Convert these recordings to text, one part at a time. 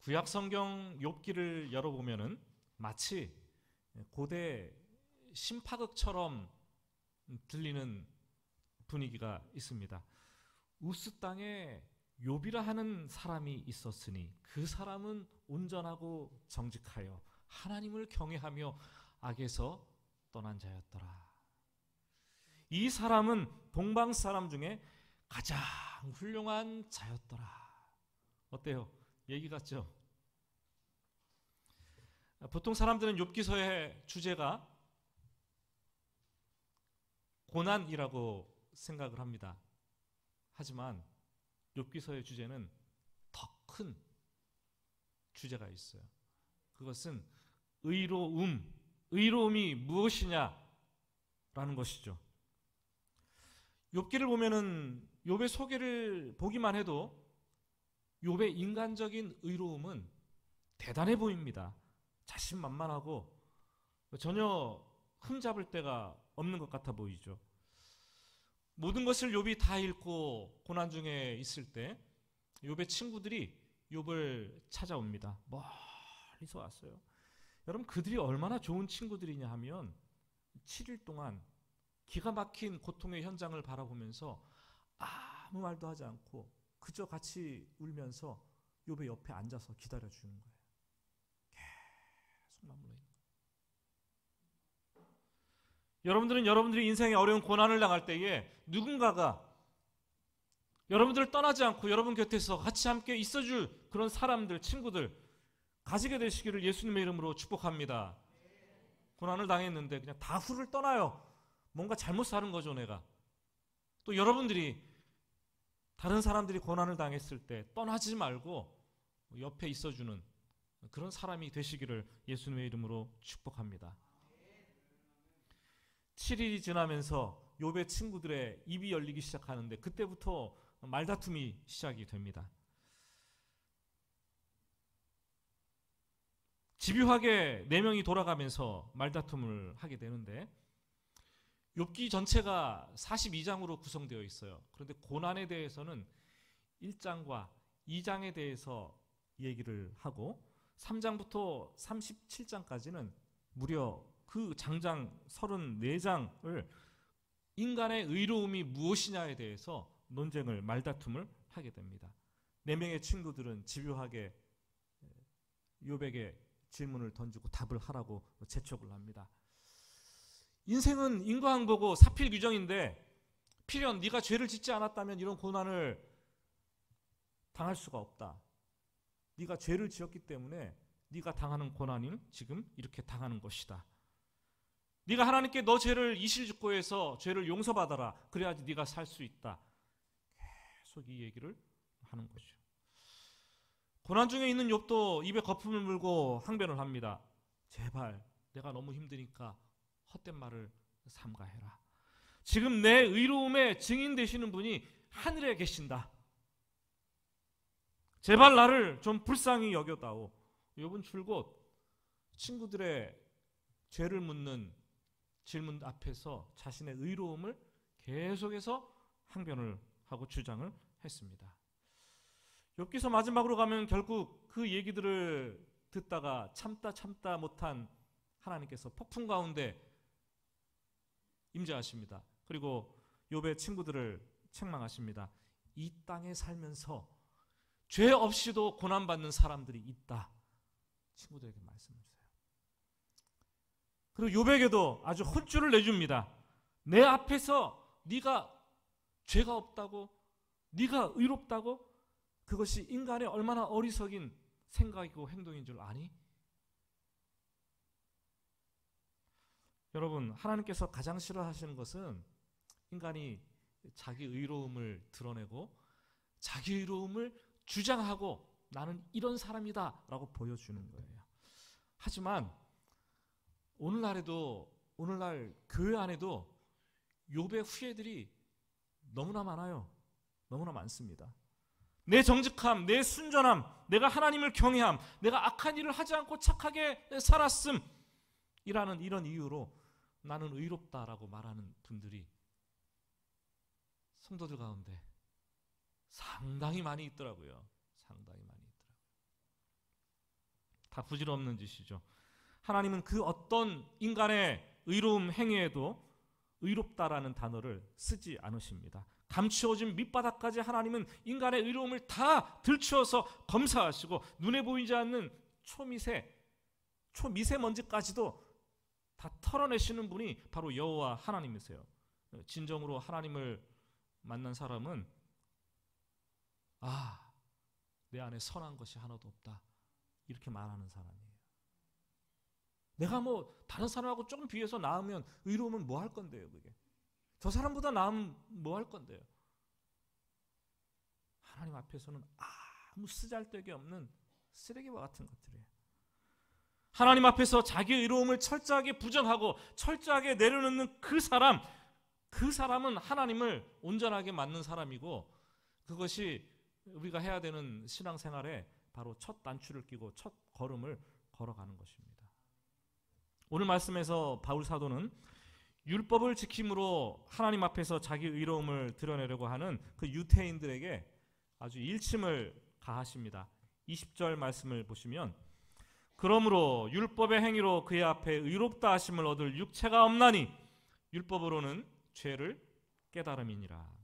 구약 성경 욥기를 열어보면은 마치 고대 신파극처럼 들리는 분위기가 있습니다. 우스 땅에 욥이라 하는 사람이 있었으니 그 사람은 온전하고 정직하여 하나님을 경외하며 악에서 떠난 자였더라. 이 사람은 동방 사람 중에 가장 훌륭한 자였더라. 어때요? 얘기 같죠? 보통 사람들은 욥기서의 주제가 고난이라고 생각을 합니다. 하지만 욥기서의 주제는 더 큰 주제가 있어요. 그것은 의로움이 무엇이냐라는 것이죠. 욥기를 보면은 욥의 소개를 보기만 해도 욥의 인간적인 의로움은 대단해 보입니다. 자신만만하고 전혀 흠잡을 데가 없는 것 같아 보이죠. 모든 것을 욥이 다 잃고 고난 중에 있을 때 욥의 친구들이 욥을 찾아옵니다. 멀리서 왔어요. 여러분, 그들이 얼마나 좋은 친구들이냐 하면 7일 동안 기가 막힌 고통의 현장을 바라보면서 아무 말도 하지 않고 그저 같이 울면서 욥의 옆에 앉아서 기다려주는 거예요. 계속 머물러 있는 거예요. 여러분들은 여러분들이 인생에 어려운 고난을 당할 때에 누군가가 여러분들을 떠나지 않고 여러분 곁에서 같이 함께 있어줄 그런 사람들, 친구들 가지게 되시기를 예수님의 이름으로 축복합니다. 고난을 당했는데 그냥 다 후를 떠나요. 뭔가 잘못 사는 거죠, 내가. 또 여러분들이 다른 사람들이 고난을 당했을 때 떠나지 말고 옆에 있어주는 그런 사람이 되시기를 예수님의 이름으로 축복합니다. 7일이 지나면서 욥의 친구들의 입이 열리기 시작하는데 그때부터 말다툼이 시작이 됩니다. 집요하게 4명이 돌아가면서 말다툼을 하게 되는데 욥기 전체가 42장으로 구성되어 있어요. 그런데 고난에 대해서는 1장과 2장에 대해서 얘기를 하고 3장부터 37장까지는 무려 그 장장 34장을 인간의 의로움이 무엇이냐에 대해서 논쟁을, 말다툼을 하게 됩니다. 4명의 친구들은 집요하게 욥에게 질문을 던지고 답을 하라고 재촉을 합니다. 인생은 인과응보고 사필규정인데 필연 네가 죄를 짓지 않았다면 이런 고난을 당할 수가 없다. 네가 죄를 지었기 때문에 네가 당하는 고난은 지금 이렇게 당하는 것이다. 네가 하나님께 너 죄를 이실직고해서 죄를 용서받아라. 그래야지 네가 살 수 있다. 계속 이 얘기를 하는 거죠. 고난 중에 있는 욥도 입에 거품을 물고 항변을 합니다. 제발 내가 너무 힘드니까 헛된 말을 삼가해라. 지금 내 의로움의 증인 되시는 분이 하늘에 계신다. 제발 나를 좀 불쌍히 여겨다오. 욥은 줄곧 친구들의 죄를 묻는 질문 앞에서 자신의 의로움을 계속해서 항변을 하고 주장을 했습니다. 욥기서 마지막으로 가면 결국 그 얘기들을 듣다가 참다 못한 하나님께서 폭풍 가운데 임재하십니다. 그리고 욥의 친구들을 책망하십니다. 이 땅에 살면서 죄 없이도 고난받는 사람들이 있다. 친구들에게 말씀을 주세요. 그리고 욥에게도 아주 혼쭐을 내줍니다. 내 앞에서 네가 죄가 없다고, 네가 의롭다고, 그것이 인간의 얼마나 어리석인 생각이고 행동인 줄 아니? 여러분, 하나님께서 가장 싫어하시는 것은 인간이 자기 의로움을 드러내고 자기 의로움을 주장하고 나는 이런 사람이다 라고 보여주는 거예요. 하지만 오늘날 교회 안에도 욥의 후예들이 너무나 많아요. 너무나 많습니다. 내 정직함, 내 순전함, 내가 하나님을 경외함, 내가 악한 일을 하지 않고 착하게 살았음 이라는 이런 이유로 나는 의롭다라고 말하는 분들이 성도들 가운데 상당히 많이 있더라고요. 상당히 많이 있더라고요. 다 부질없는 짓이죠. 하나님은 그 어떤 인간의 의로움 행위에도 의롭다라는 단어를 쓰지 않으십니다. 감추어진 밑바닥까지 하나님은 인간의 의로움을 다 들추어서 검사하시고 눈에 보이지 않는 초미세먼지까지도 다 털어내시는 분이 바로 여호와 하나님이세요. 진정으로 하나님을 만난 사람은 내 안에 선한 것이 하나도 없다 이렇게 말하는 사람이에요. 내가 다른 사람하고 조금 비해서 나으면 의로우면 뭐 할 건데요? 그게 저 사람보다 나으면 뭐 할 건데요? 하나님 앞에서는 아무 쓰잘데기 없는 쓰레기와 같은 것들이에요. 하나님 앞에서 자기 의로움을 철저하게 부정하고 철저하게 내려놓는 그 사람은 하나님을 온전하게 맞는 사람이고, 그것이 우리가 해야 되는 신앙생활에 바로 첫 단추를 끼고 첫 걸음을 걸어가는 것입니다. 오늘 말씀에서 바울 사도는 율법을 지킴으로 하나님 앞에서 자기 의로움을 드러내려고 하는 그 유대인들에게 아주 일침을 가하십니다. 20절 말씀을 보시면, 그러므로 율법의 행위로 그의 앞에 의롭다 하심을 얻을 육체가 없나니 율법으로는 죄를 깨달음이니라.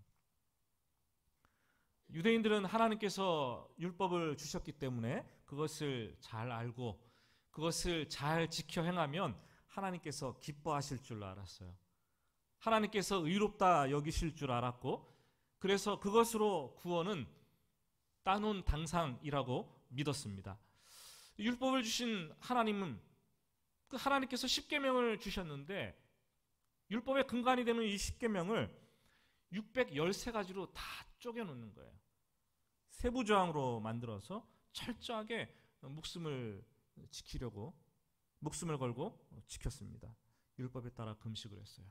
유대인들은 하나님께서 율법을 주셨기 때문에 그것을 잘 알고 그것을 잘 지켜 행하면 하나님께서 기뻐하실 줄 알았어요. 하나님께서 의롭다 여기실 줄 알았고, 그래서 그것으로 구원은 따놓은 당상이라고 믿었습니다. 율법을 주신 하나님은 그 하나님께서 십계명을 주셨는데, 율법의 근간이 되는 이 십계명을 613가지로 다 쪼개놓는 거예요. 세부조항으로 만들어서 철저하게 목숨을 걸고 지켰습니다. 율법에 따라 금식을 했어요.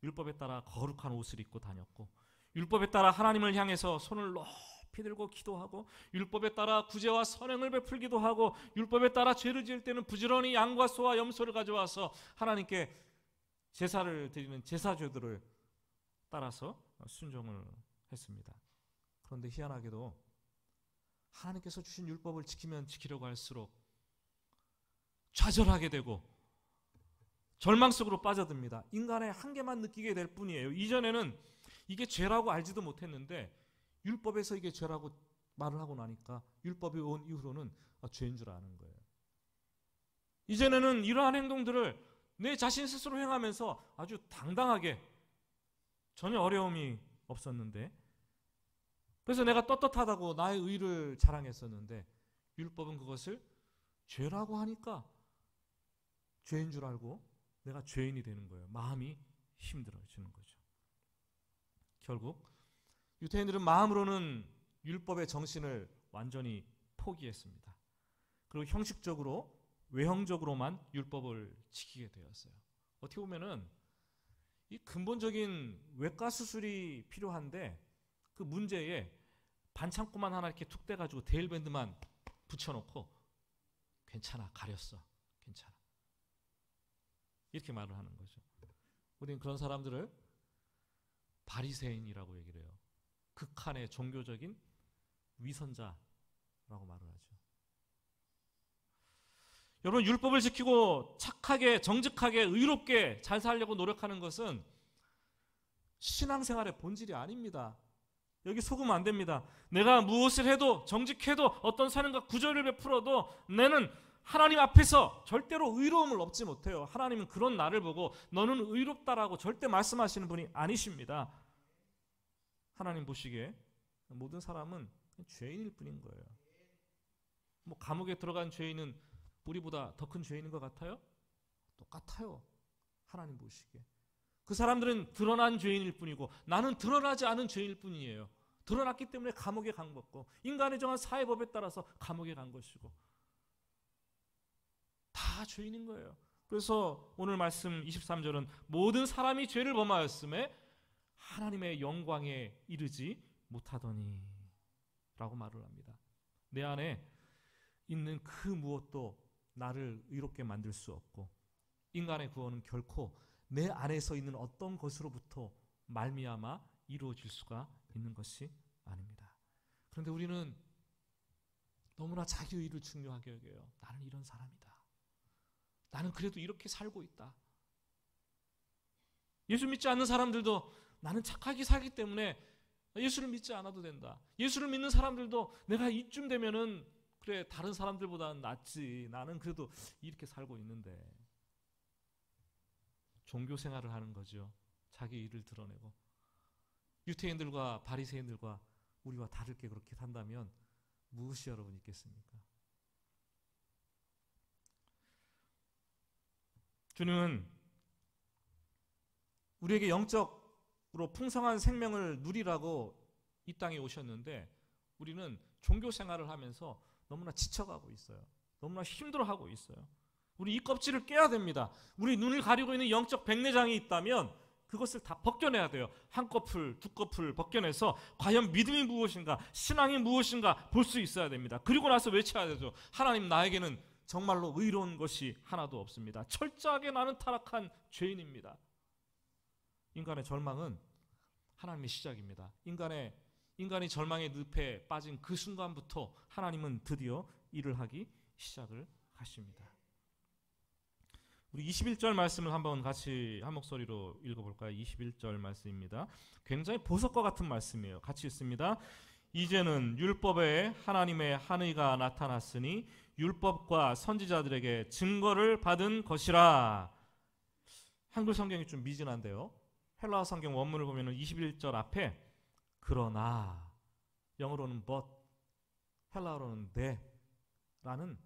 율법에 따라 거룩한 옷을 입고 다녔고, 율법에 따라 하나님을 향해서 손을 높이 들고 기도하고, 율법에 따라 구제와 선행을 베풀기도 하고, 율법에 따라 죄를 지을 때는 부지런히 양과 소와 염소를 가져와서 하나님께 제사를 드리는 제사제도를 따라서 순종을 했습니다. 그런데 희한하게도 하나님께서 주신 율법을 지키면 지키려고 할수록 좌절하게 되고 절망 속으로 빠져듭니다. 인간의 한계만 느끼게 될 뿐이에요. 이전에는 이게 죄라고 알지도 못했는데 율법에서 이게 죄라고 말을 하고 나니까 율법이 온 이후로는 죄인 줄 아는 거예요. 이전에는 이러한 행동들을 내 자신 스스로 행하면서 아주 당당하게 전혀 어려움이 없었는데, 그래서 내가 떳떳하다고 나의 의를 자랑했었는데, 율법은 그것을 죄라고 하니까 죄인 줄 알고 내가 죄인이 되는 거예요. 마음이 힘들어지는 거죠. 결국 유대인들은 마음으로는 율법의 정신을 완전히 포기했습니다. 그리고 형식적으로 외형적으로만 율법을 지키게 되었어요. 어떻게 보면은 이 근본적인 외과 수술이 필요한데 그 문제에 반창고만 하나 이렇게 툭 떼가지고 데일밴드만 붙여놓고 괜찮아, 가렸어, 괜찮아, 이렇게 말을 하는 거죠. 우리는 그런 사람들을 바리새인이라고 얘기를 해요. 극한의 종교적인 위선자라고 말을 하죠. 여러분, 율법을 지키고 착하게, 정직하게, 의롭게 잘 살려고 노력하는 것은 신앙생활의 본질이 아닙니다. 여기 속으면 안 됩니다. 내가 무엇을 해도, 정직해도, 어떤 사랑과 구절을 베풀어도 나는 하나님 앞에서 절대로 의로움을 얻지 못해요. 하나님은 그런 나를 보고 너는 의롭다라고 절대 말씀하시는 분이 아니십니다. 하나님 보시기에 모든 사람은 죄인일 뿐인 거예요. 감옥에 들어간 죄인은 우리보다 더 큰 죄인인 것 같아요? 똑같아요. 하나님 보시기에. 그 사람들은 드러난 죄인일 뿐이고 나는 드러나지 않은 죄인일 뿐이에요. 드러났기 때문에 감옥에 간 것고, 인간의 정한 사회법에 따라서 감옥에 간 것이고, 다 죄인인 거예요. 그래서 오늘 말씀 23절은 모든 사람이 죄를 범하였음에 하나님의 영광에 이르지 못하더니 라고 말을 합니다. 내 안에 있는 그 무엇도 나를 의롭게 만들 수 없고, 인간의 구원은 결코 내 안에서 있는 어떤 것으로부터 말미암아 이루어질 수가 있는 것이 아닙니다. 그런데 우리는 너무나 자기 의를 중요하게 여겨요. 나는 이런 사람이다. 나는 그래도 이렇게 살고 있다. 예수 믿지 않는 사람들도 나는 착하게 살기 때문에 예수를 믿지 않아도 된다. 예수를 믿는 사람들도 내가 이쯤 되면은 그래 다른 사람들보다는 낫지. 나는 그래도 이렇게 살고 있는데. 종교 생활을 하는 거죠. 자기 의를 드러내고. 유태인들과 바리새인들과 우리와 다를 게 그렇게 산다면 무엇이 여러분 있겠습니까? 주님은 우리에게 영적으로 풍성한 생명을 누리라고 이 땅에 오셨는데 우리는 종교 생활을 하면서 너무나 지쳐가고 있어요. 너무나 힘들어하고 있어요. 우리 이 껍질을 깨야 됩니다. 우리 눈을 가리고 있는 영적 백내장이 있다면 그것을 다 벗겨내야 돼요. 한 커플, 두 커플 벗겨내서 과연 믿음이 무엇인가, 신앙이 무엇인가 볼 수 있어야 됩니다. 그리고 나서 외쳐야 되죠. 하나님, 나에게는 정말로 의로운 것이 하나도 없습니다. 철저하게 나는 타락한 죄인입니다. 인간의 절망은 하나님의 시작입니다. 인간이 절망의 늪에 빠진 그 순간부터 하나님은 드디어 일을 하기 시작을 하십니다. 우리 21절 말씀을 한번 같이 한 목소리로 읽어볼까요? 21절 말씀입니다. 굉장히 보석과 같은 말씀이에요. 같이 읽습니다. 이제는 율법에 하나님의 한의가 나타났으니 율법과 선지자들에게 증거를 받은 것이라. 한글 성경이 좀 미진한데요. 헬라어 성경 원문을 보면 21절 앞에 그러나, 영어로는 but, 헬라어로는 the라는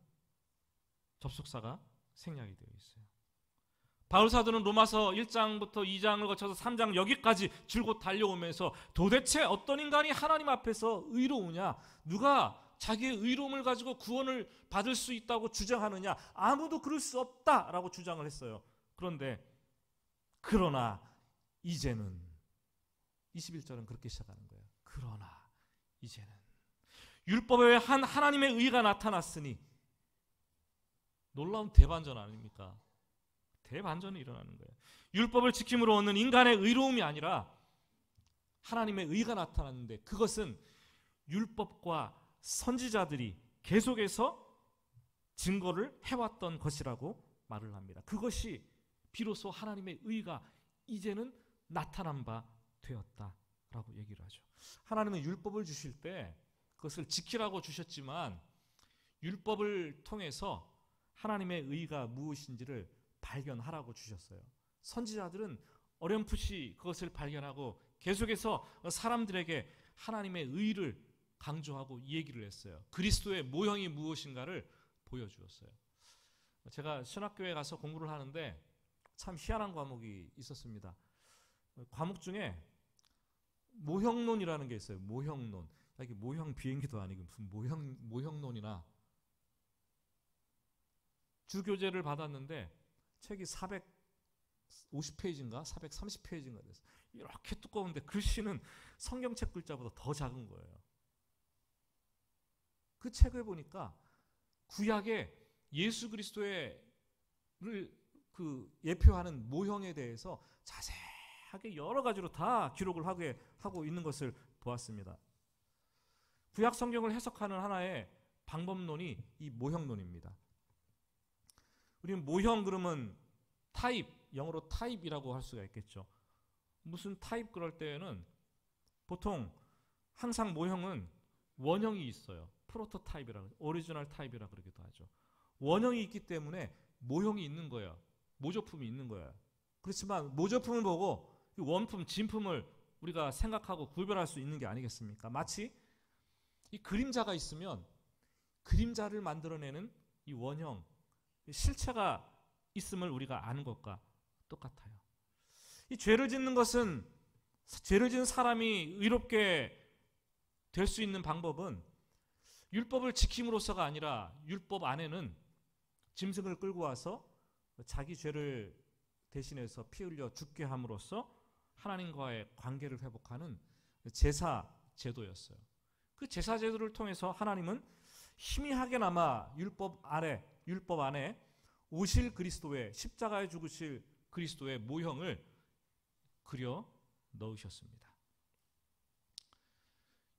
접속사가 생략이 되어 있어요. 바울 사도는 로마서 1장부터 2장을 거쳐서 3장 여기까지 줄곧 달려오면서 도대체 어떤 인간이 하나님 앞에서 의로우냐, 누가 자기의 의로움을 가지고 구원을 받을 수 있다고 주장하느냐, 아무도 그럴 수 없다라고 주장을 했어요. 그런데 그러나 이제는 21절은 그렇게 시작하는 거예요. 그러나 이제는 율법에 한 하나님의 의가 나타났으니. 놀라운 대반전 아닙니까? 대반전이 일어나는 거예요. 율법을 지킴으로 얻는 인간의 의로움이 아니라 하나님의 의가 나타났는데 그것은 율법과 선지자들이 계속해서 증거를 해왔던 것이라고 말을 합니다. 그것이 비로소 하나님의 의가 이제는 나타난 바 되었다라고 얘기를 하죠. 하나님은 율법을 주실 때 그것을 지키라고 주셨지만 율법을 통해서 하나님의 의가 무엇인지를 발견하라고 주셨어요. 선지자들은 어렴풋이 그것을 발견하고 계속해서 사람들에게 하나님의 의를 강조하고 이 얘기를 했어요. 그리스도의 모형이 무엇인가를 보여주었어요. 제가 신학교에 가서 공부를 하는데 참 희한한 과목이 있었습니다. 과목 중에 모형론이라는 게 있어요. 모형론. 이게 모형 비행기도 아니고 무슨 모형론이나. 주교재를 받았는데 책이 450페이지인가 430페이지인가 됐어요. 이렇게 두꺼운데 글씨는 성경책 글자보다 더 작은 거예요. 그 책을 보니까 구약의 예수 그리스도를 예표하는 모형에 대해서 자세하게 여러 가지로 다 기록을 하고 있는 것을 보았습니다. 구약 성경을 해석하는 하나의 방법론이 이 모형론입니다. 우리는 모형 그러면 타입, 영어로 타입이라고 할 수가 있겠죠. 무슨 타입 그럴 때에는 보통 항상 모형은 원형이 있어요. 프로토타입이라고, 오리지널 타입이라고 그러기도 하죠. 원형이 있기 때문에 모형이 있는 거예요. 모조품이 있는 거예요. 그렇지만 모조품을 보고 원품, 진품을 우리가 생각하고 구별할 수 있는 게 아니겠습니까? 마치 이 그림자가 있으면 그림자를 만들어내는 이 원형, 실체가 있음을 우리가 아는 것과 똑같아요. 이 죄를 짓는 것은, 죄를 짓는 사람이 의롭게 될 수 있는 방법은 율법을 지킴으로써가 아니라 율법 안에는 짐승을 끌고 와서 자기 죄를 대신해서 피 흘려 죽게 함으로써 하나님과의 관계를 회복하는 제사 제도였어요. 그 제사 제도를 통해서 하나님은 희미하게나마 율법 안에 오실 그리스도의, 십자가에 죽으실 그리스도의 모형을 그려 넣으셨습니다.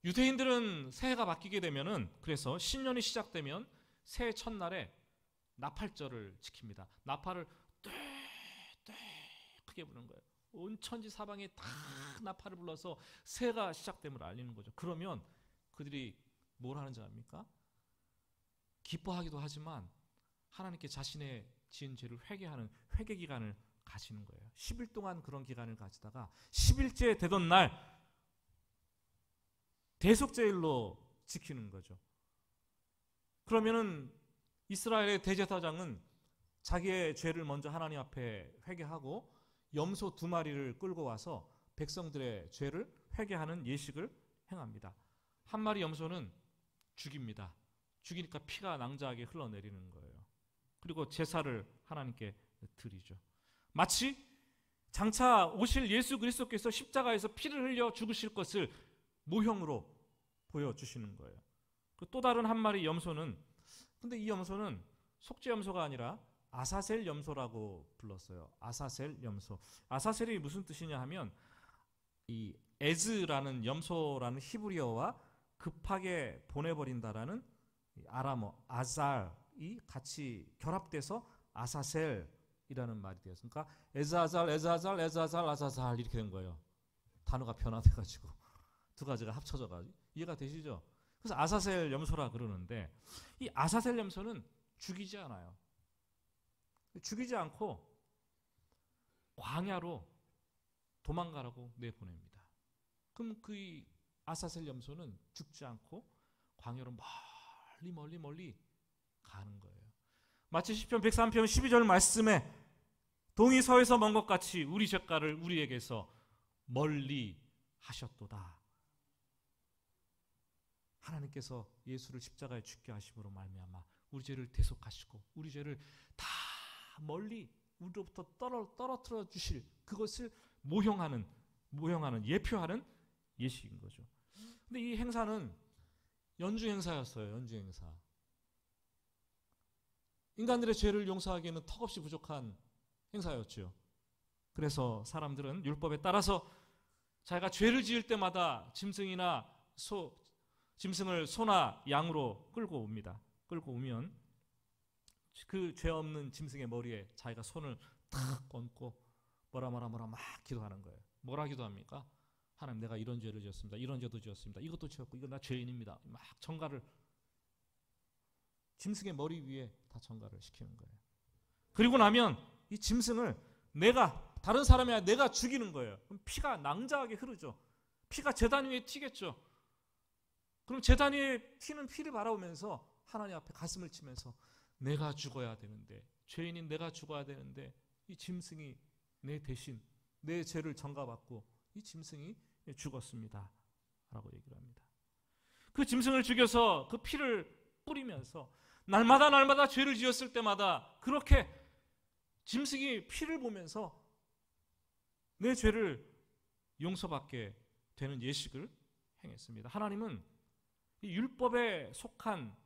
유대인들은 새해가 바뀌게 되면은, 그래서 신년이 시작되면 새해 첫날에 나팔절을 지킵니다. 나팔을 떼떼 크게 부는 거예요. 온 천지 사방에 다 나팔을 불러서 새해가 시작됨을 알리는 거죠. 그러면 그들이 뭘 하는지 압니까? 기뻐하기도 하지만 하나님께 자신의 지은 죄를 회개하는 회개 기간을 가지는 거예요. 10일 동안 그런 기간을 가지다가 10일째 되던 날 대속죄일로 지키는 거죠. 그러면은 이스라엘의 대제사장은 자기의 죄를 먼저 하나님 앞에 회개하고 염소 2마리를 끌고 와서 백성들의 죄를 회개하는 예식을 행합니다. 한 마리 염소는 죽입니다. 죽이니까 피가 낭자하게 흘러내리는 거예요. 그리고 제사를 하나님께 드리죠. 마치 장차 오실 예수 그리스도께서 십자가에서 피를 흘려 죽으실 것을 모형으로 보여주시는 거예요. 또 다른 한 마리 염소는, 근데 이 염소는 속죄 염소가 아니라 아사셀 염소라고 불렀어요. 아사셀 염소. 아사셀이 무슨 뜻이냐 하면 이 에즈라는 염소라는 히브리어와 급하게 보내버린다라는 아람어 아잘이 같이 결합돼서 아사셀이라는 말이 되었어요. 그러니까 에즈아잘 에즈아잘 에즈아잘 아사살 이렇게 된 거예요. 단어가 변화돼가지고 두 가지가 합쳐져가지고. 이해가 되시죠? 그래서 아사셀 염소라 그러는데, 이 아사셀 염소는 죽이지 않아요. 죽이지 않고 광야로 도망가라고 내보냅니다. 그럼 그 아사셀 염소는 죽지 않고 광야로 멀리 가는 거예요. 마치 시편 103편 12절 말씀에 동이 서에서 먼 것 같이 우리 죄가를 우리에게서 멀리 하셨도다. 하나님께서 예수를 십자가에 죽게 하심으로 말미암아 우리 죄를 대속하시고 우리 죄를 다 멀리 우리로부터 떨어뜨려 주실 그것을 모형하는 예표하는 예식인 거죠. 근데 이 행사는 연중 행사였어요. 연중 행사. 인간들의 죄를 용서하기에는 턱없이 부족한 행사였죠. 그래서 사람들은 율법에 따라서 자기가 죄를 지을 때마다 짐승을 소나 양으로 끌고 옵니다. 끌고 오면 그 죄 없는 짐승의 머리에 자기가 손을 탁 얹고 뭐라 막 기도하는 거예요. 뭐라 기도합니까? 하나님, 내가 이런 죄를 지었습니다. 이런 죄도 지었습니다. 이것도 지었고 이건 나 죄인입니다. 막 전가를 짐승의 머리 위에 다 전가를 시키는 거예요. 그리고 나면 이 짐승을 다른 사람이 아니라 내가 죽이는 거예요. 그럼 피가 낭자하게 흐르죠. 피가 제단 위에 튀겠죠. 그럼 제단 위에 튀는 피를 바라보면서 하나님 앞에 가슴을 치면서 내가 죽어야 되는데, 죄인인 내가 죽어야 되는데 이 짐승이 내 대신 내 죄를 전가받고 이 짐승이 죽었습니다 라고 얘기를 합니다. 그 짐승을 죽여서 그 피를 뿌리면서 날마다 죄를 지었을 때마다 그렇게 짐승이 피를 보면서 내 죄를 용서받게 되는 예식을 행했습니다. 하나님은 이 율법에 속한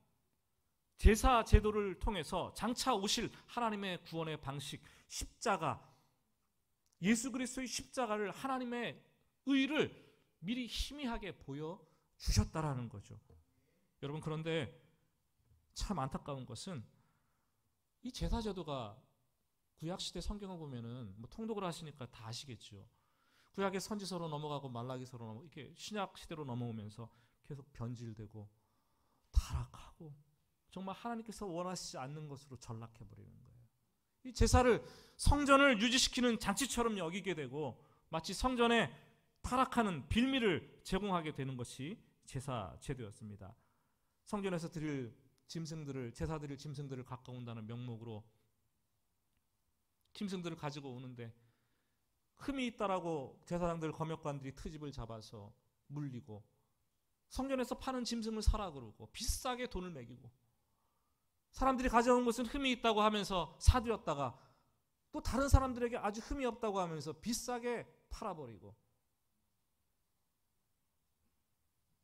제사 제도를 통해서 장차 오실 하나님의 구원의 방식, 십자가, 예수 그리스도의 십자가를, 하나님의 의를 미리 희미하게 보여주셨다라는 거죠. 여러분, 그런데 참 안타까운 것은 이 제사 제도가 구약시대 성경을 보면은 통독을 하시니까 다 아시겠죠. 구약의 선지서로 넘어가고 말라기서로 넘어가고 이렇게 신약 시대로 넘어오면서 계속 변질되고 타락하고 정말 하나님께서 원하시지 않는 것으로 전락해버리는 거예요. 이 제사를, 성전을 유지시키는 장치처럼 여기게 되고 마치 성전에 타락하는 빌미를 제공하게 되는 것이 제사 제도였습니다. 성전에서 제사 드릴 짐승들을 가까운다는 명목으로 짐승들을 가지고 오는데 흠이 있다라고 제사장들, 검역관들이 트집을 잡아서 물리고, 성전에서 파는 짐승을 사라 그러고 비싸게 돈을 매기고, 사람들이 가져온 것은 흠이 있다고 하면서 사들였다가 또 다른 사람들에게 아주 흠이 없다고 하면서 비싸게 팔아버리고,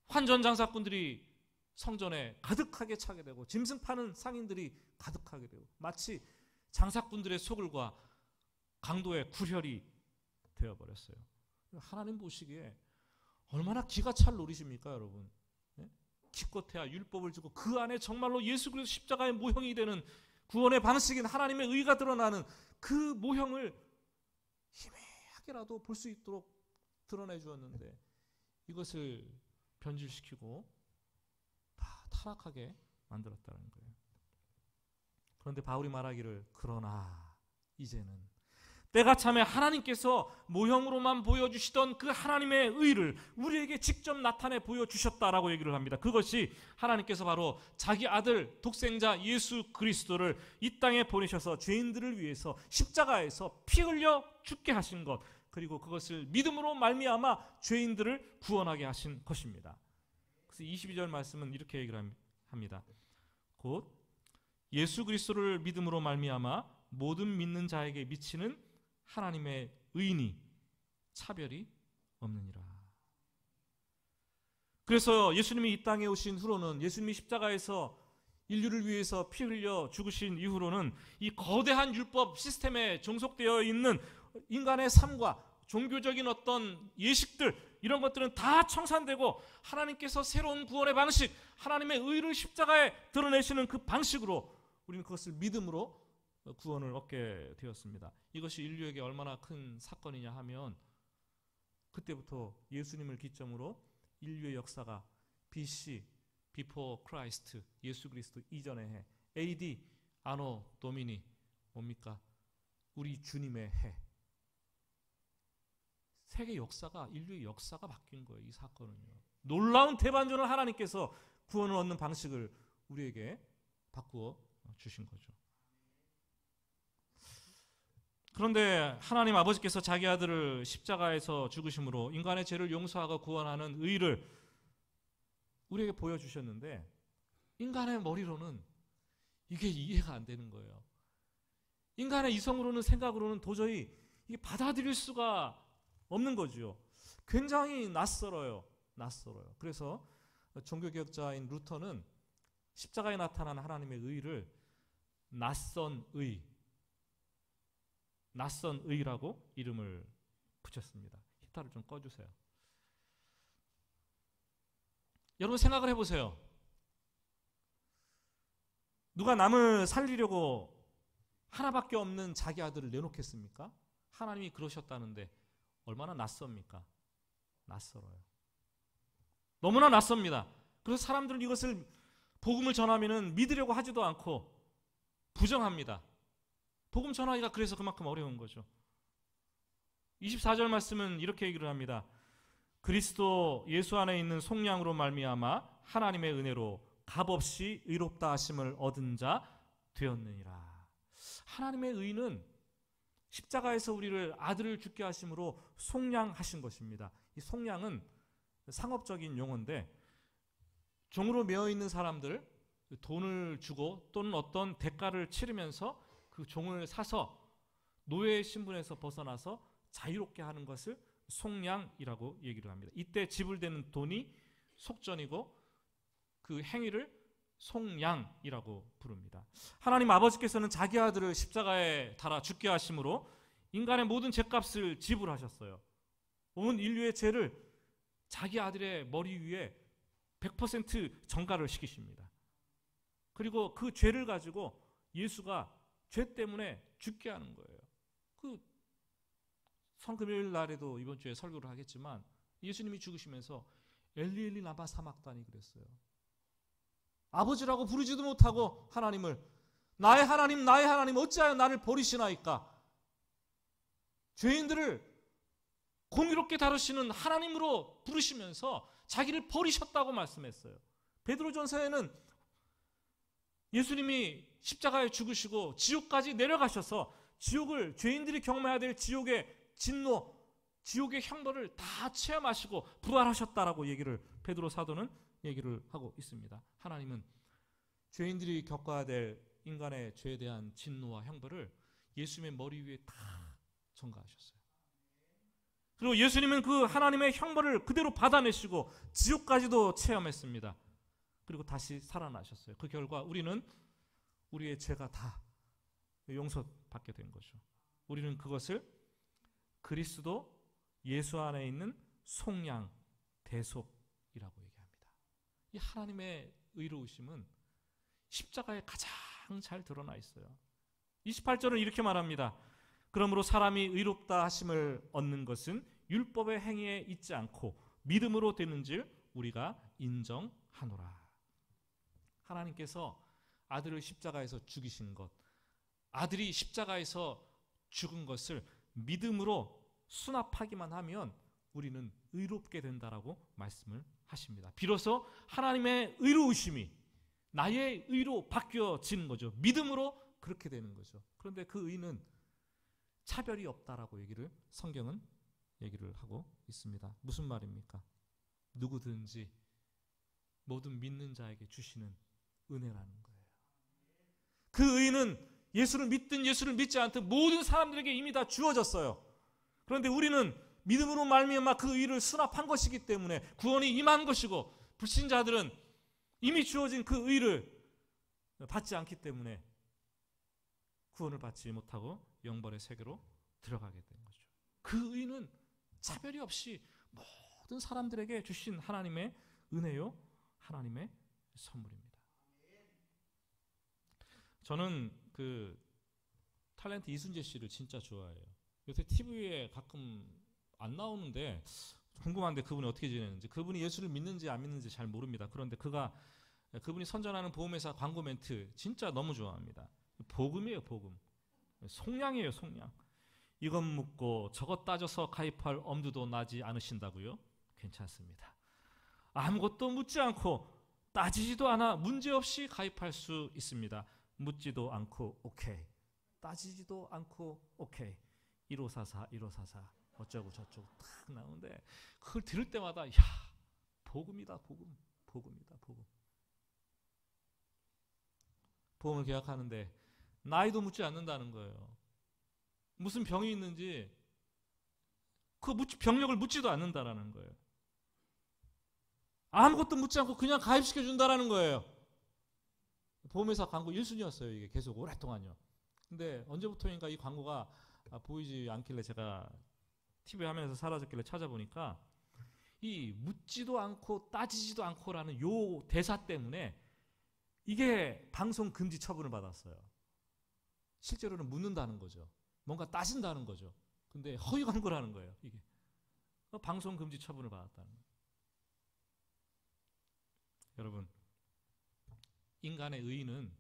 환전 장사꾼들이 성전에 가득하게 차게 되고 짐승 파는 상인들이 가득하게 되고 마치 장사꾼들의 소굴과 강도의 구혈이 되어버렸어요. 하나님 보시기에 얼마나 기가 찰 노릇입니까, 여러분? 예? 기껏해야 율법을 주고 그 안에 정말로 예수 그리스도 십자가의 모형이 되는 구원의 방식인 하나님의 의가 드러나는 그 모형을 희미하게라도 볼 수 있도록 드러내 주었는데 이것을 변질시키고 다 타락하게 만들었다는 거예요. 그런데 바울이 말하기를 그러나 이제는 때가 참에 하나님께서 모형으로만 보여주시던 그 하나님의 의를 우리에게 직접 나타내 보여주셨다라고 얘기를 합니다. 그것이 하나님께서 바로 자기 아들 독생자 예수 그리스도를 이 땅에 보내셔서 죄인들을 위해서 십자가에서 피 흘려 죽게 하신 것, 그리고 그것을 믿음으로 말미암아 죄인들을 구원하게 하신 것입니다. 그래서 22절 말씀은 이렇게 얘기를 합니다. 곧 예수 그리스도를 믿음으로 말미암아 모든 믿는 자에게 미치는 하나님의 의인이 차별이 없느니라. 그래서 예수님이 이 땅에 오신 후로는, 예수님이 십자가에서 인류를 위해서 피 흘려 죽으신 이후로는 이 거대한 율법 시스템에 종속되어 있는 인간의 삶과 종교적인 어떤 예식들, 이런 것들은 다 청산되고 하나님께서 새로운 구원의 방식, 하나님의 의를 십자가에 드러내시는 그 방식으로 우리는 그것을 믿음으로 구원을 얻게 되었습니다. 이것이 인류에게 얼마나 큰 사건이냐 하면 그때부터 예수님을 기점으로 인류의 역사가 BC, Before Christ, 예수 그리스도 이전의 해, AD, 아노 도미니, 뭡니까? 우리 주님의 해. 세계 역사가, 인류의 역사가 바뀐 거예요. 이 사건은요. 놀라운 대반전을 하나님께서 구원을 얻는 방식을 우리에게 바꾸어 주신 거죠. 그런데 하나님 아버지께서 자기 아들을 십자가에서 죽으심으로 인간의 죄를 용서하고 구원하는 의를 우리에게 보여주셨는데 인간의 머리로는 이게 이해가 안 되는 거예요. 인간의 이성으로는, 생각으로는 도저히 이게 받아들일 수가 없는 거죠. 굉장히 낯설어요. 그래서 종교개혁자인 루터는 십자가에 나타난 하나님의 의를 낯선 의라고 이름을 붙였습니다. 히타를 좀 꺼주세요. 여러분 생각을 해보세요. 누가 남을 살리려고 하나밖에 없는 자기 아들을 내놓겠습니까? 하나님이 그러셨다는데 얼마나 낯섭니까? 낯설어요. 너무나 낯섭니다. 그래서 사람들은 이것을 복음을 전하면은 믿으려고 하지도 않고 부정합니다. 복음 전하기가 그래서 그만큼 어려운 거죠. 24절 말씀은 이렇게 얘기를 합니다. 그리스도 예수 안에 있는 속량으로 말미암아 하나님의 은혜로 값없이 의롭다 하심을 얻은 자 되었느니라. 하나님의 의는 십자가에서 우리를 아들을 죽게 하심으로 속량하신 것입니다. 이 속량은 상업적인 용어인데 종으로 매어 있는 사람들, 돈을 주고 또는 어떤 대가를 치르면서 그 종을 사서 노예의 신분에서 벗어나서 자유롭게 하는 것을 속량이라고 얘기를 합니다. 이때 지불되는 돈이 속전이고 그 행위를 속량이라고 부릅니다. 하나님 아버지께서는 자기 아들을 십자가에 달아 죽게 하심으로 인간의 모든 죄값을 지불하셨어요. 온 인류의 죄를 자기 아들의 머리 위에 100% 전가를 시키십니다. 그리고 그 죄를 가지고 예수가 죄 때문에 죽게 하는 거예요. 그 성금요일 날에도 이번 주에 설교를 하겠지만 예수님이 죽으시면서 엘리 엘리 라마 사막다니 그랬어요. 아버지라고 부르지도 못하고 하나님을 나의 하나님 어찌하여 나를 버리시나이까. 죄인들을 공의롭게 다루시는 하나님으로 부르시면서 자기를 버리셨다고 말씀했어요. 베드로전서에는 예수님이 십자가에 죽으시고 지옥까지 내려가셔서 지옥을, 죄인들이 경험해야 될 지옥의 진노, 지옥의 형벌을 다 체험하시고 부활하셨다라고 얘기를 베드로 사도는 얘기를 하고 있습니다. 하나님은 죄인들이 겪어야 될 인간의 죄에 대한 진노와 형벌을 예수님의 머리 위에 다 전가하셨어요. 그리고 예수님은 그 하나님의 형벌을 그대로 받아내시고 지옥까지도 체험했습니다. 그리고 다시 살아나셨어요. 그 결과 우리는 우리의 죄가 다 용서받게 된 거죠. 우리는 그것을 그리스도 예수 안에 있는 속량, 대속이라고 얘기합니다. 이 하나님의 의로우심은 십자가에 가장 잘 드러나 있어요. 28절은 이렇게 말합니다. 그러므로 사람이 의롭다 하심을 얻는 것은 율법의 행위에 있지 않고 믿음으로 되는줄 우리가 인정하노라. 하나님께서 아들을 십자가에서 죽이신 것, 아들이 십자가에서 죽은 것을 믿음으로 수납하기만 하면 우리는 의롭게 된다라고 말씀을 하십니다. 비로소 하나님의 의로우심이 나의 의로 바뀌어지는 거죠. 믿음으로 그렇게 되는 거죠. 그런데 그 의는 차별이 없다라고 성경은 얘기를 하고 있습니다. 무슨 말입니까? 누구든지 모든 믿는 자에게 주시는 은혜라는 거예요. 그 의는 예수를 믿든 예수를 믿지 않든 모든 사람들에게 이미 다 주어졌어요. 그런데 우리는 믿음으로 말미암아 그 의를 수납한 것이기 때문에 구원이 임한 것이고, 불신자들은 이미 주어진 그 의를 받지 않기 때문에 구원을 받지 못하고 영벌의 세계로 들어가게 된 거죠. 그 의는 차별이 없이 모든 사람들에게 주신 하나님의 은혜요, 하나님의 선물입니다. 저는 그 탤런트 이순재 씨를 진짜 좋아해요. 요새 TV에 가끔 안 나오는데 궁금한데 그분이 어떻게 지내는지, 그분이 예수를 믿는지 안 믿는지 잘 모릅니다. 그런데 그분이 선전하는 보험회사 광고 멘트 진짜 너무 좋아합니다. 복음이에요, 복음. 속량이에요, 속량. 이것 묻고 저것 따져서 가입할 엄두도 나지 않으신다고요? 괜찮습니다. 아무것도 묻지 않고 따지지도 않아 문제없이 가입할 수 있습니다. 묻지도 않고 오케이, 따지지도 않고 오케이, 1544 1544 어쩌고 저쩌고 딱 나오는데 그걸 들을 때마다 야, 복음이다, 복음. 복음이다, 복음. 보험을 계약하는데 나이도 묻지 않는다는 거예요. 무슨 병이 있는지 그 병력을 묻지도 않는다라는 거예요. 아무것도 묻지 않고 그냥 가입시켜 준다라는 거예요. 보험회사 광고 1순위였어요. 이게 계속 오랫동안요. 근데 언제부터인가 이 광고가 보이지 않길래 제가 TV 화면에서 사라졌길래 찾아보니까 이 묻지도 않고 따지지도 않고라는 요 대사 때문에 이게 방송 금지 처분을 받았어요. 실제로는 묻는다는 거죠. 뭔가 따진다는 거죠. 근데 허위 광고라는 거예요. 이게 방송 금지 처분을 받았다는 거예요. 여러분, 인간의 의는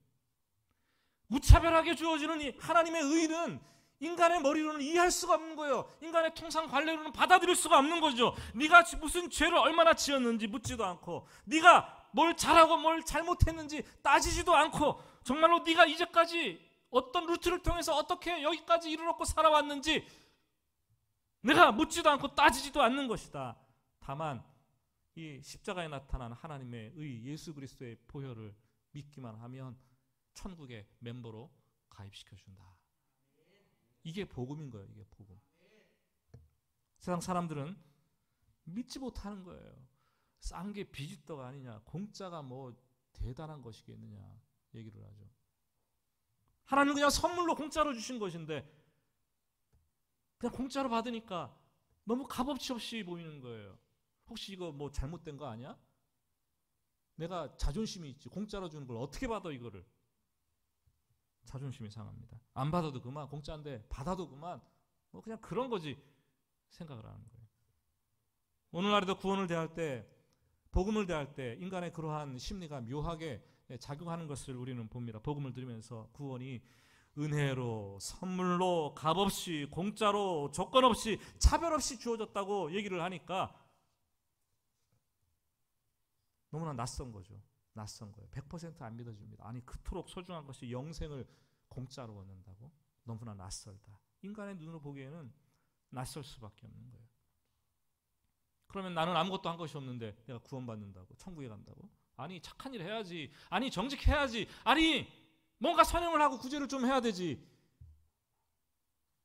무차별하게 주어지는 하나님의 의는 인간의 머리로는 이해할 수가 없는 거예요. 인간의 통상 관례로는 받아들일 수가 없는 거죠. 네가 무슨 죄를 얼마나 지었는지 묻지도 않고, 네가 뭘 잘하고 뭘 잘못했는지 따지지도 않고, 정말로 네가 이제까지 어떤 루트를 통해서 어떻게 여기까지 이르렀고 살아왔는지 내가 묻지도 않고 따지지도 않는 것이다. 다만 이 십자가에 나타난 하나님의 의, 예수 그리스도의 보혈을 믿기만 하면 천국의 멤버로 가입시켜준다. 이게 복음인 거예요. 이게 복음. 세상 사람들은 믿지 못하는 거예요. 싼 게 비지떡 아니냐, 공짜가 뭐 대단한 것이겠느냐 얘기를 하죠. 하나님은 그냥 선물로 공짜로 주신 것인데 그냥 공짜로 받으니까 너무 값어치 없이 보이는 거예요. 혹시 이거 뭐 잘못된 거 아니야? 내가 자존심이 있지, 공짜로 주는 걸 어떻게 받아 이거를. 자존심이 상합니다. 안 받아도 그만, 공짜인데 받아도 그만, 뭐 그냥 그런 거지 생각을 하는 거예요. 오늘날에도 구원을 대할 때, 복음을 대할 때 인간의 그러한 심리가 묘하게 작용하는 것을 우리는 봅니다. 복음을 들으면서 구원이 은혜로, 선물로, 값없이, 공짜로, 조건 없이, 차별 없이 주어졌다고 얘기를 하니까 너무나 낯선 거죠. 낯선 거예요. 100% 안 믿어집니다. 아니, 그토록 소중한 것이 영생을 공짜로 얻는다고? 너무나 낯설다. 인간의 눈으로 보기에는 낯설 수밖에 없는 거예요. 그러면 나는 아무것도 한 것이 없는데 내가 구원받는다고? 천국에 간다고? 아니, 착한 일 해야지. 아니, 정직해야지. 아니, 뭔가 선행을 하고 구제를 좀 해야 되지.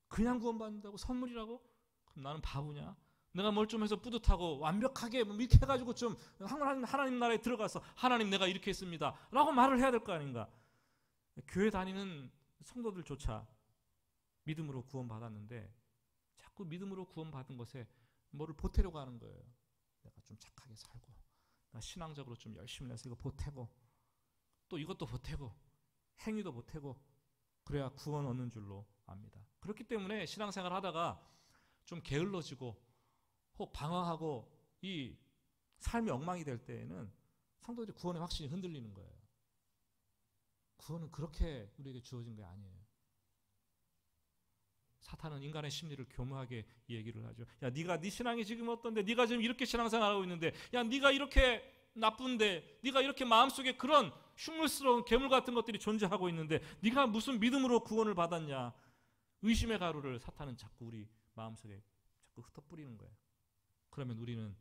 그냥 구원받는다고? 선물이라고? 그럼 나는 바보냐? 내가 뭘 좀 해서 뿌듯하고 완벽하게 뭐 이렇게 해가지고 좀 하나님 나라에 들어가서 하나님 내가 이렇게 했습니다 라고 말을 해야 될 거 아닌가. 교회 다니는 성도들조차 믿음으로 구원받았는데 자꾸 믿음으로 구원받은 것에 뭐를 보태려고 하는 거예요. 내가 좀 착하게 살고, 내가 신앙적으로 좀 열심히 해서 이거 보태고, 또 이것도 보태고, 행위도 보태고, 그래야 구원 얻는 줄로 압니다. 그렇기 때문에 신앙생활 하다가 좀 게을러지고 혹 방황하고 이 삶이 엉망이 될 때에는 성도들이 구원의 확신이 흔들리는 거예요. 구원은 그렇게 우리에게 주어진 게 아니에요. 사탄은 인간의 심리를 교묘하게 얘기를 하죠. 야, 네가 네 신앙이 지금 어떤데, 네가 지금 이렇게 신앙생활하고 있는데, 야, 네가 이렇게 나쁜데, 네가 이렇게 마음속에 그런 흉물스러운 괴물 같은 것들이 존재하고 있는데 네가 무슨 믿음으로 구원을 받았냐. 의심의 가루를 사탄은 자꾸 우리 마음속에 자꾸 흩어뿌리는 거예요. 그러면 우리는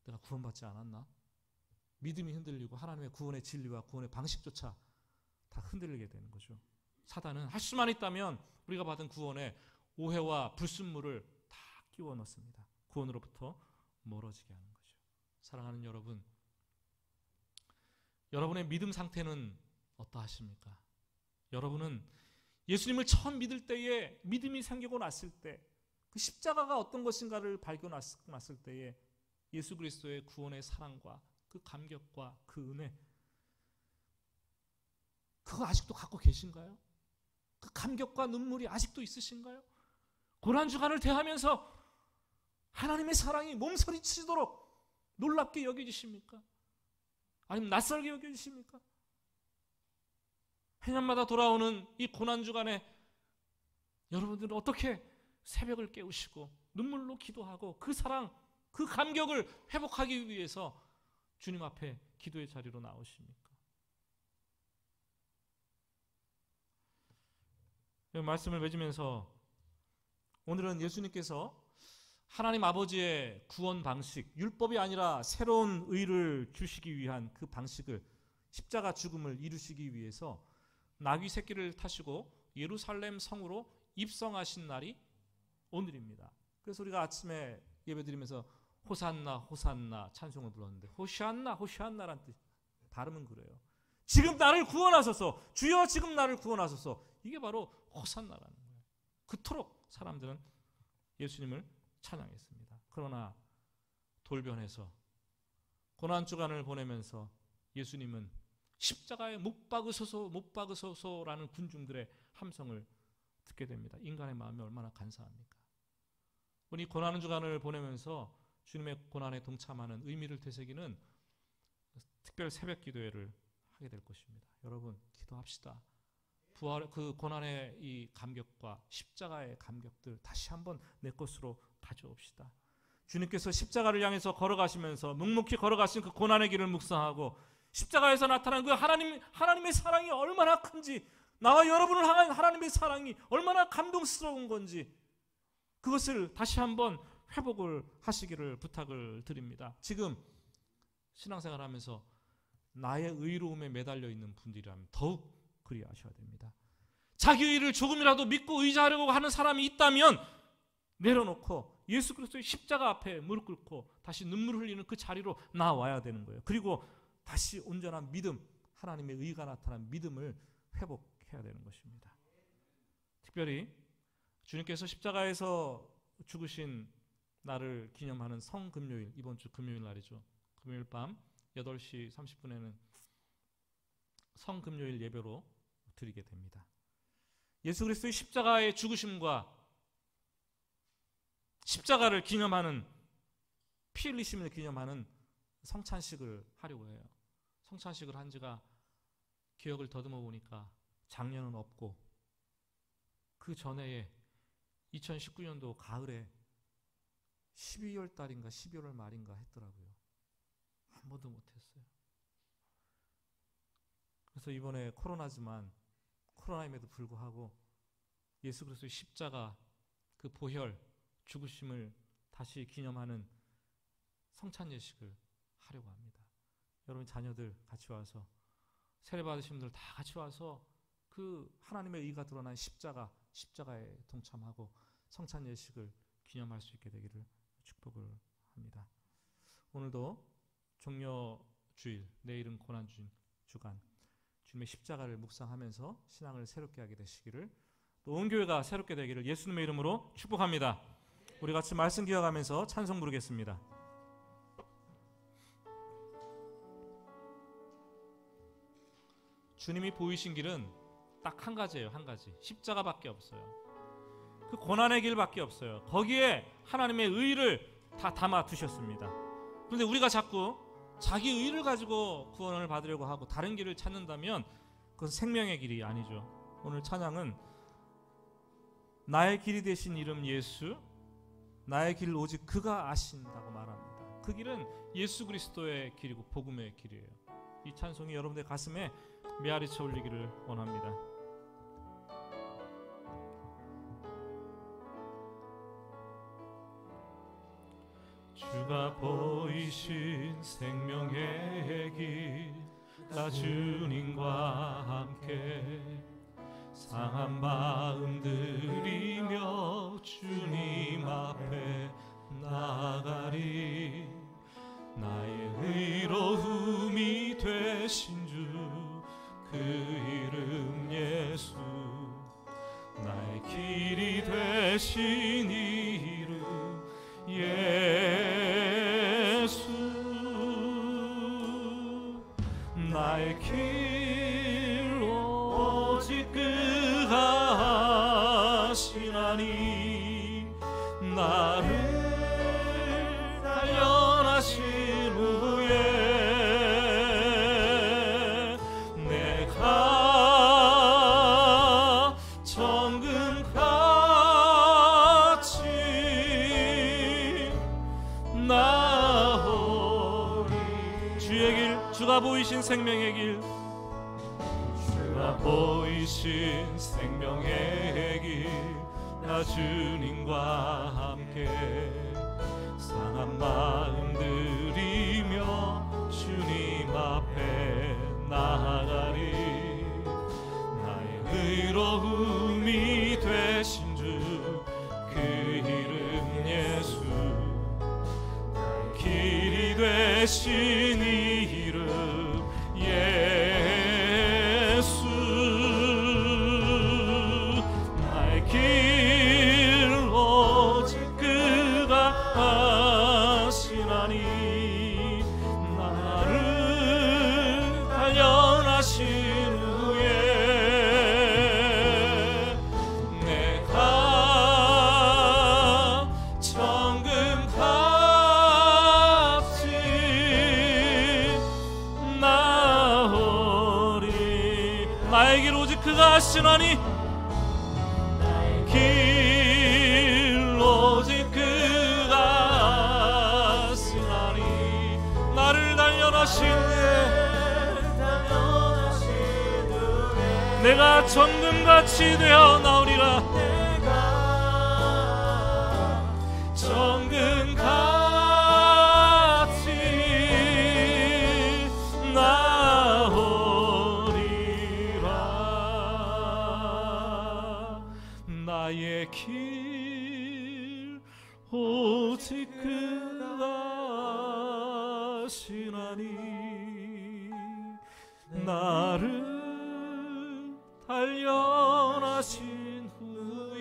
내가 구원받지 않았나? 믿음이 흔들리고 하나님의 구원의 진리와 구원의 방식조차 다 흔들리게 되는 거죠. 사단은 할 수만 있다면 우리가 받은 구원에 오해와 불순물을 다 끼워 넣습니다. 구원으로부터 멀어지게 하는 거죠. 사랑하는 여러분, 여러분의 믿음 상태는 어떠하십니까? 여러분은 예수님을 처음 믿을 때에, 믿음이 생기고 났을 때, 그 십자가가 어떤 것인가를 발견하고 났을 때에 예수 그리스도의 구원의 사랑과 그 감격과 그 은혜, 그거 아직도 갖고 계신가요? 그 감격과 눈물이 아직도 있으신가요? 고난주간을 대하면서 하나님의 사랑이 몸서리치도록 놀랍게 여겨지십니까? 아니면 낯설게 여겨지십니까? 해년마다 돌아오는 이 고난주간에 여러분들은 어떻게 새벽을 깨우시고 눈물로 기도하고 그 사랑, 그 감격을 회복하기 위해서 주님 앞에 기도의 자리로 나오십니까? 이 말씀을 맺으면서 오늘은 예수님께서 하나님 아버지의 구원 방식, 율법이 아니라 새로운 의를 주시기 위한 그 방식을, 십자가 죽음을 이루시기 위해서 나귀 새끼를 타시고 예루살렘 성으로 입성하신 날이 오늘입니다. 그래서 우리가 아침에 예배드리면서 호산나 호산나 찬송을 불렀는데, 호시안나 호시안나란 뜻, 발음은 그래요. 지금 나를 구원하소서, 주여 지금 나를 구원하소서, 이게 바로 호산나라는 거예요. 그토록 사람들은 예수님을 찬양했습니다. 그러나 돌변해서 고난주간을 보내면서 예수님은 십자가에 못 박으소서 못 박으소서라는 군중들의 함성을 듣게 됩니다. 인간의 마음이 얼마나 간사합니까? 우리 고난주간을 보내면서 주님의 고난에 동참하는 의미를 되새기는 특별 새벽 기도회를 하게 될 것입니다. 여러분, 기도합시다. 부활, 그 고난의 이 감격과 십자가의 감격들 다시 한번 내 것으로 가져옵시다. 주님께서 십자가를 향해서 걸어가시면서 묵묵히 걸어가신 그 고난의 길을 묵상하고 십자가에서 나타난 그 하나님의 사랑이 얼마나 큰지, 나와 여러분을 향한 하나님의 사랑이 얼마나 감동스러운 건지, 그것을 다시 한번 회복을 하시기를 부탁을 드립니다. 지금 신앙생활 하면서 나의 의로움에 매달려 있는 분들이라면 더욱 그리하셔야 됩니다. 자기 의를 조금이라도 믿고 의지하려고 하는 사람이 있다면 내려놓고 예수 그리스도의 십자가 앞에 무릎 꿇고 다시 눈물 흘리는 그 자리로 나와야 되는 거예요. 그리고 다시 온전한 믿음, 하나님의 의가 나타난 믿음을 회복해야 되는 것입니다. 특별히 주님께서 십자가에서 죽으신 날을 기념하는 성금요일, 이번 주 금요일 날이죠. 금요일 밤 8시 30분에는 성금요일 예배로 드리게 됩니다. 예수 그리스도의 십자가의 죽으심과 십자가를 기념하는, 피 흘리심을 기념하는 성찬식을 하려고 해요. 성찬식을 한 지가 기억을 더듬어 보니까 작년은 없고 그 전에 2019년도 가을에 12월 달인가 12월 말인가 했더라고요. 한 번도 못했어요. 그래서 이번에 코로나지만, 코로나임에도 불구하고 예수 그리스도의 십자가, 그 보혈, 죽으심을 다시 기념하는 성찬 예식을 하려고 합니다. 여러분 자녀들 같이 와서, 세례 받으신 분들 다 같이 와서 그 하나님의 의가 드러난 십자가에 동참하고 성찬 예식을 기념할 수 있게 되기를 축복을 합니다. 오늘도 종려주일, 내일은 고난주간, 주님의 십자가를 묵상하면서 신앙을 새롭게 하게 되시기를, 또 온 교회가 새롭게 되기를 예수님의 이름으로 축복합니다. 우리 같이 말씀 기억하면서 찬송 부르겠습니다. 주님이 보이신 길은 딱 한 가지예요. 한 가지. 십자가밖에 없어요. 그 고난의 길밖에 없어요. 거기에 하나님의 의를 다 담아 두셨습니다. 그런데 우리가 자꾸 자기 의를 가지고 구원을 받으려고 하고 다른 길을 찾는다면 그건 생명의 길이 아니죠. 오늘 찬양은 나의 길이 되신 이름 예수, 나의 길을 오직 그가 아신다고 말합니다. 그 길은 예수 그리스도의 길이고 복음의 길이에요. 이 찬송이 여러분들 가슴에 메아리쳐 올리기를 원합니다. 주가 보이신 생명의 길, 나 주님과 함께 상한 마음 들이며 주님 앞에 나아가리. 나의 의로움이 되신 주 그 이름 예수, 나의 길이 되신 이름 예수, 나의 길 오직 그가 하시나니. 나를 단련하신 후에 내가 정금같이 나오리. 주의 길, 주가 보이신 생명의 길, 주가 보이신 생명의 길, 나 주님과 함께 상한 마음 들이며 주님 앞에 나아가리. 나의 의로움이 되신 주 그 이름 예수, 나의 길이 되신 이름 예수, 나의 길 오직 그가 하시나니. 나를 단련하신 후에 내가 정금같이 나오리. 나의 길 오직 그가 하시나니. 길 오직 그가 하시나니. 나를 단련하신 후에 내가 정금같이 되어 나오리라. 정금같이 나오리라. 나의 길 오직 그가 하시나니. 나를 단련하신 후에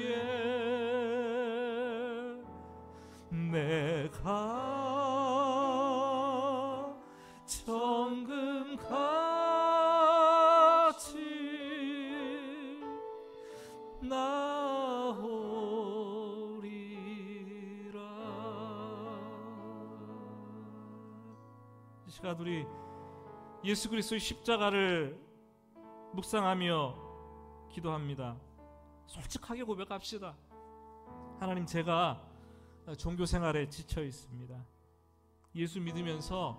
내가 정금같이 나오리라. 이 시간 우리 예수 그리스도의 십자가를 묵상하며 기도합니다. 솔직하게 고백합시다. 하나님, 제가 종교 생활에 지쳐 있습니다. 예수 믿으면서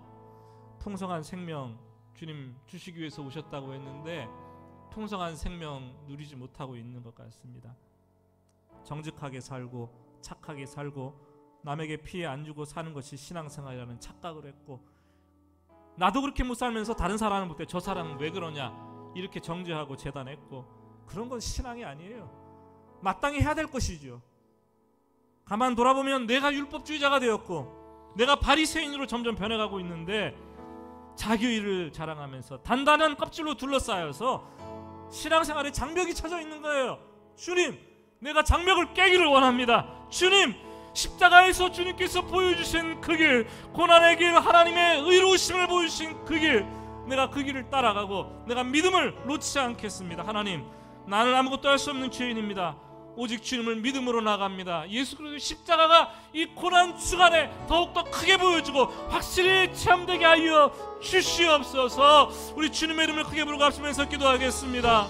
풍성한 생명 주님 주시기 위해서 오셨다고 했는데 풍성한 생명 누리지 못하고 있는 것 같습니다. 정직하게 살고 착하게 살고 남에게 피해 안 주고 사는 것이 신앙생활이라는 착각을 했고, 나도 그렇게 못 살면서 다른 사람은 볼 때 저 사람은 왜 그러냐 이렇게 정죄하고 재단했고, 그런 건 신앙이 아니에요. 마땅히 해야 될 것이죠. 가만 돌아보면 내가 율법주의자가 되었고 내가 바리새인으로 점점 변해가고 있는데 자기의를 자랑하면서 단단한 껍질로 둘러싸여서 신앙생활에 장벽이 쳐져 있는 거예요. 주님, 내가 장벽을 깨기를 원합니다. 주님, 십자가에서 주님께서 보여주신 그 길, 고난의 길, 하나님의 의로우심을 보여주신 그 길, 내가 그 길을 따라가고 내가 믿음을 놓지 않겠습니다. 하나님, 나는 아무것도 할 수 없는 죄인입니다. 오직 주님을 믿음으로 나갑니다. 예수 그리스도의 십자가가 이 고난 주간에 더욱더 크게 보여주고 확실히 체험되게 하여 주시옵소서. 우리 주님의 이름을 크게 부르고 합치면서 기도하겠습니다.